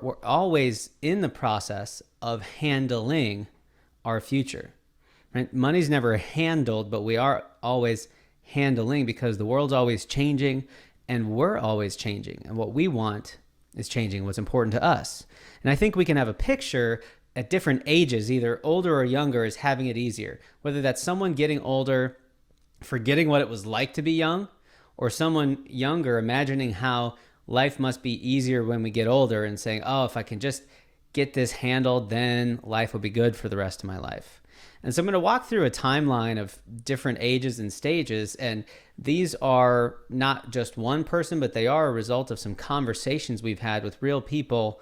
we're always in the process of handling our future, right? Money's never handled, but we are always handling because the world's always changing and we're always changing. And what we want is changing, what's important to us. And I think we can have a picture at different ages, either older or younger, is having it easier. Whether that's someone getting older, forgetting what it was like to be young, or someone younger imagining how life must be easier when we get older and saying, oh, if I can just get this handled, then life will be good for the rest of my life. And so I'm going to walk through a timeline of different ages and stages. And these are not just one person, but they are a result of some conversations we've had with real people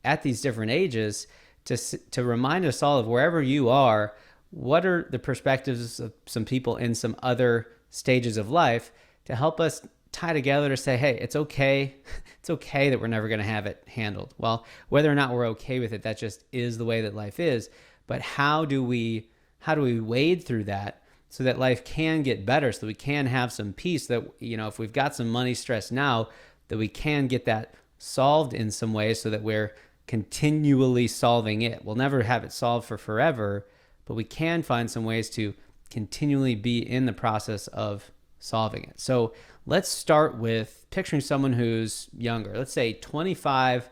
at these different ages to remind us all of wherever you are, what are the perspectives of some people in some other stages of life to help us tie together to say, hey, it's okay. It's okay that we're never going to have it handled. Well, whether or not we're okay with it, that just is the way that life is. But how do we wade through that so that life can get better, so that we can have some peace, that, if we've got some money stress now, that we can get that solved in some ways so that we're continually solving it. We'll never have it solved for forever, but we can find some ways to continually be in the process of solving it. So let's start with picturing someone who's younger, let's say 25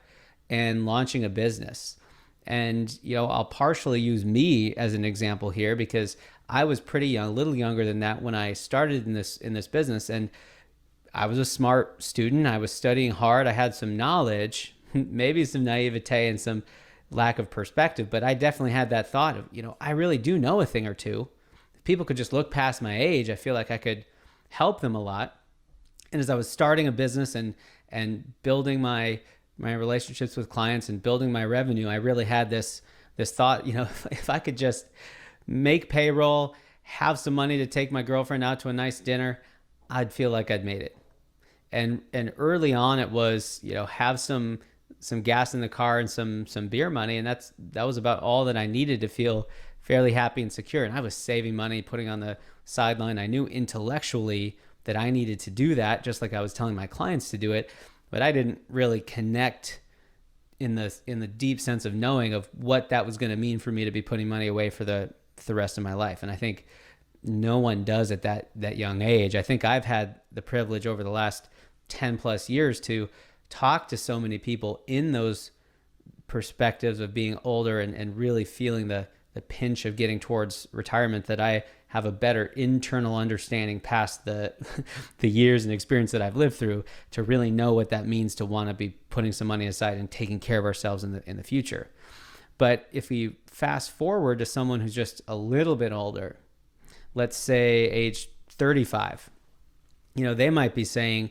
and launching a business. And, I'll partially use me as an example here because I was pretty young, a little younger than that when I started in this business. And I was a smart student. I was studying hard. I had some knowledge, maybe some naivete and some lack of perspective, but I definitely had that thought of, I really do know a thing or two. If people could just look past my age, I feel like I could help them a lot. And as I was starting a business and building my relationships with clients and building my revenue, I really had this thought, if I could just make payroll, have some money to take my girlfriend out to a nice dinner, I'd feel like I'd made it. And early on it was, have some gas in the car and some beer money. And that was about all that I needed to feel fairly happy and secure. And I was saving money, putting on the sideline. I knew intellectually that I needed to do that, just like I was telling my clients to do it. But I didn't really connect in the deep sense of knowing of what that was going to mean for me to be putting money away for the rest of my life. And I think no one does at that young age. I think I've had the privilege over the last 10 plus years to talk to so many people in those perspectives of being older and really feeling the pinch of getting towards retirement, that I have a better internal understanding past the years and experience that I've lived through to really know what that means to want to be putting some money aside and taking care of ourselves in the future. But if we fast forward to someone who's just a little bit older, let's say age 35, they might be saying,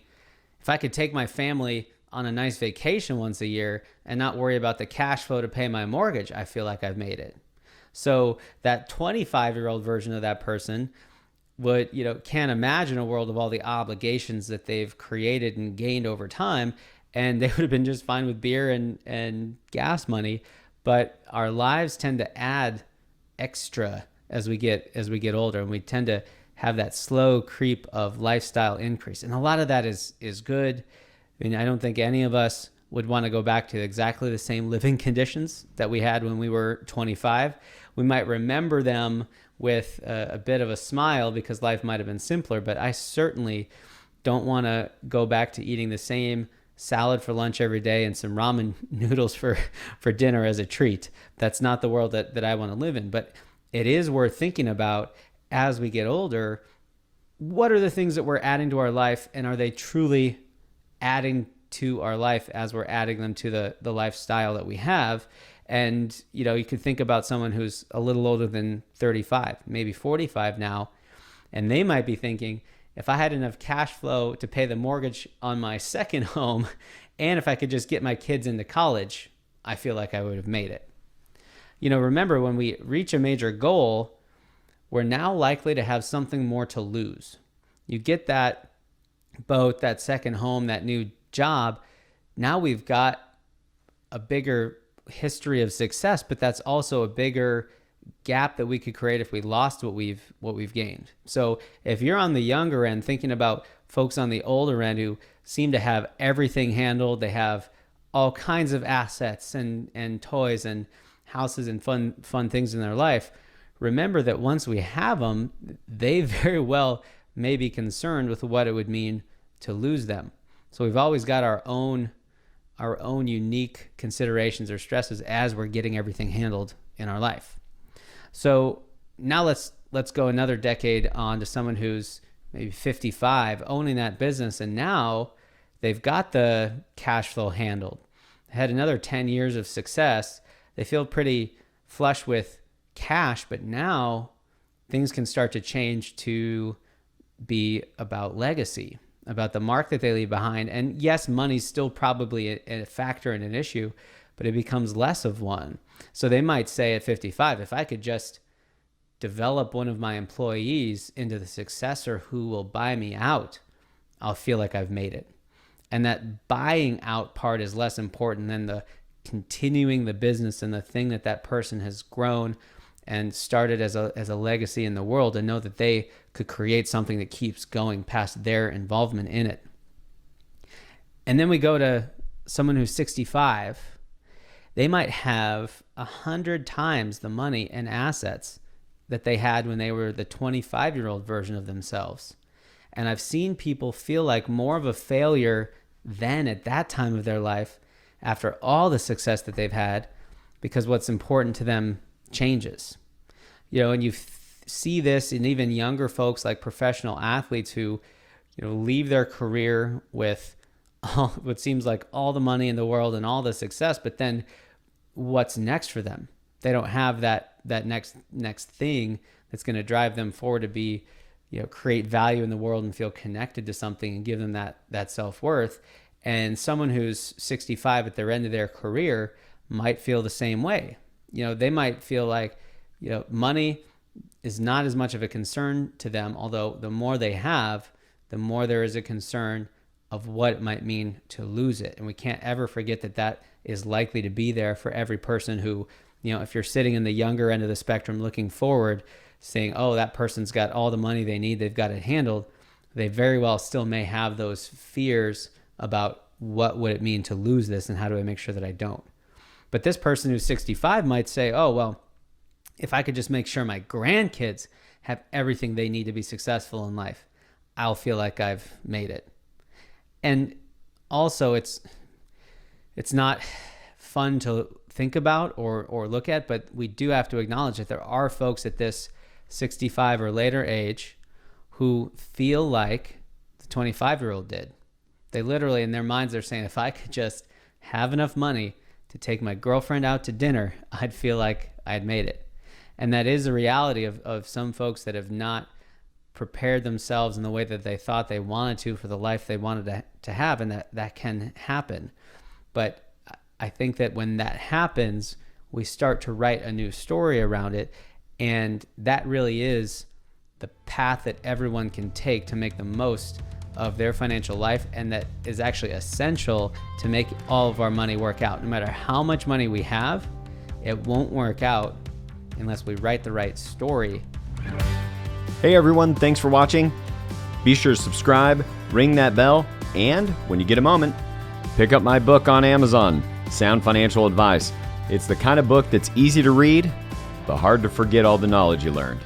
if I could take my family on a nice vacation once a year and not worry about the cash flow to pay my mortgage, I feel like I've made it. So that 25-year-old version of that person would, can't imagine a world of all the obligations that they've created and gained over time. And they would have been just fine with beer and gas money. But our lives tend to add extra as we get older, and we tend to have that slow creep of lifestyle increase. And a lot of that is good. I mean, I don't think any of us would want to go back to exactly the same living conditions that we had when we were 25. We might remember them with a bit of a smile because life might have been simpler, but I certainly don't want to go back to eating the same salad for lunch every day and some ramen noodles for dinner as a treat. That's not the world that I want to live in. But it is worth thinking about as we get older, what are the things that we're adding to our life, and are they truly adding to our life as we're adding them to the lifestyle that we have? And, you could think about someone who's a little older than 35, maybe 45 now, and they might be thinking, if I had enough cash flow to pay the mortgage on my second home, and if I could just get my kids into college, I feel like I would have made it. Remember, when we reach a major goal, we're now likely to have something more to lose. You get that boat, that second home, that new job. Now we've got a bigger history of success, but that's also a bigger gap that we could create if we lost what we've gained. So if you're on the younger end, thinking about folks on the older end who seem to have everything handled, they have all kinds of assets and toys and houses and fun things in their life, remember that once we have them, they very well may be concerned with what it would mean to lose them. So we've always got our own unique considerations or stresses as we're getting everything handled in our life. So now let's go another decade on to someone who's maybe 55, owning that business, and now they've got the cash flow handled. They had another 10 years of success. They feel pretty flush with cash, but now things can start to change to be about legacy, about the mark that they leave behind. And yes, money's still probably a factor and an issue, but it becomes less of one. So they might say at 55, if I could just develop one of my employees into the successor who will buy me out, I'll feel like I've made it. And that buying out part is less important than the continuing the business and the thing that person has grown and started as a legacy in the world, and know that they could create something that keeps going past their involvement in it. And then we go to someone who's 65. They might have 100 times the money and assets that they had when they were the 25-year-old version of themselves. And I've seen people feel like more of a failure than at that time of their life after all the success that they've had, because what's important to them changes. And you see this in even younger folks like professional athletes who, leave their career with what seems like all the money in the world and all the success, but then what's next for them? They don't have that next thing that's going to drive them forward to be, create value in the world and feel connected to something and give them that self-worth. And someone who's 65 at their end of their career might feel the same way. They might feel like, money is not as much of a concern to them, although the more they have, the more there is a concern of what it might mean to lose it. And we can't ever forget that is likely to be there for every person who, if you're sitting in the younger end of the spectrum looking forward, saying, oh, that person's got all the money they need, they've got it handled, they very well still may have those fears about what would it mean to lose this and how do I make sure that I don't. But this person who's 65 might say, oh, well, if I could just make sure my grandkids have everything they need to be successful in life, I'll feel like I've made it. And also it's not fun to think about or look at, but we do have to acknowledge that there are folks at this 65 or later age who feel like the 25-year-old did. They literally, in their minds, they're saying, if I could just have enough money to take my girlfriend out to dinner, I'd feel like I'd made it. And that is the reality of some folks that have not prepared themselves in the way that they thought they wanted to for the life they wanted to have, and that can happen. But I think that when that happens, we start to write a new story around it, and that really is the path that everyone can take to make the most of their financial life, and that is actually essential to make all of our money work out. No matter how much money we have, it won't work out unless we write the right story. Hey everyone, thanks for watching. Be sure to subscribe, ring that bell, and when you get a moment, pick up my book on Amazon, Sound Financial Advice. It's the kind of book that's easy to read, but hard to forget all the knowledge you learned.